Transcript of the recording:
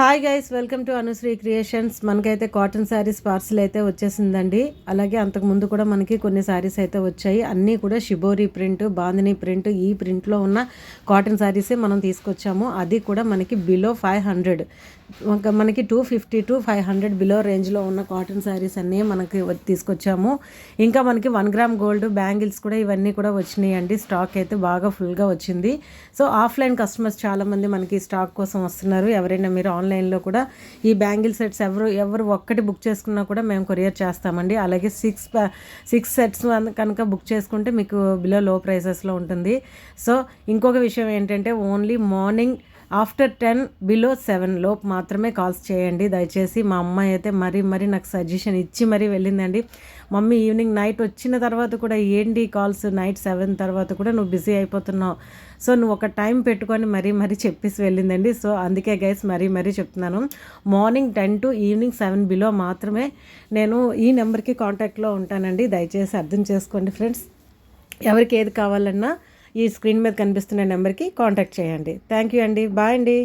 Hi guys, welcome to Anusri creations. మనకైతే cotton saris parcel అయితే వచ్చేసిందండి. అలాగే అంతకుముందు కూడా మనకి కొన్ని శారీస్ అయితే వచ్చాయి. అన్నీ కూడా షిబోరి ప్రింట్, బాందిని ప్రింట్, ఈ ప్రింట్లో ఉన్న కాటన్ శారీసే మనం తీసుకొచ్చాము. అది కూడా మనకి బిలో 500, మనకి 250 to 500 బిలో రేంజ్లో ఉన్న కాటన్ శారీస్ అన్నీ మనకి తీసుకొచ్చాము. ఇంకా మనకి 1 గ్రామ్ గోల్డ్ బ్యాంగిల్స్ కూడా ఇవన్నీ కూడా వచ్చినాయి అండి. స్టాక్ అయితే బాగా ఫుల్గా వచ్చింది. సో ఆఫ్లైన్ కస్టమర్స్ చాలామంది మనకి స్టాక్ కోసం వస్తున్నారు. ఎవరైనా మీరు ఆన్లైన్లో కూడా ఈ బ్యాంగిల్ సెట్స్ ఎవరు ఒక్కటి బుక్ చేసుకున్నా కూడా మేము కొరియర్ చేస్తామండి. అలాగే సిక్స్ సెట్స్ కనుక బుక్ చేసుకుంటే మీకు బిలో లో ప్రైసెస్లో ఉంటుంది. సో ఇంకొక విషయం ఏంటంటే ఓన్లీ మార్నింగ్ ఆఫ్టర్ 10 బిలో 7 లోపు మాత్రమే కాల్స్ చేయండి దయచేసి. మా అమ్మాయి అయితే మరీ నాకు సజెషన్ ఇచ్చి మరీ వెళ్ళిందండి. మమ్మీ ఈవినింగ్ నైట్ వచ్చిన తర్వాత కూడా ఏంటి కాల్స్, నైట్ 7 తర్వాత కూడా నువ్వు బిజీ అయిపోతున్నావు, సో నువ్వు ఒక టైం పెట్టుకొని మరీ చెప్పేసి వెళ్ళిందండి. సో అందుకే గైస్ మరీ చెప్తున్నాను, మార్నింగ్ 10 to ఈవినింగ్ 7 బిలో మాత్రమే నేను ఈ నెంబర్కి కాంటాక్ట్లో ఉంటానండి. దయచేసి అర్థం చేసుకోండి ఫ్రెండ్స్. ఎవరికి ఏది కావాలన్నా ఈ స్క్రీన్ మీద కనిపిస్తున్న నెంబర్కి కాంటాక్ట్ చేయండి. థ్యాంక్ యూ అండి. బాయ్ అండి.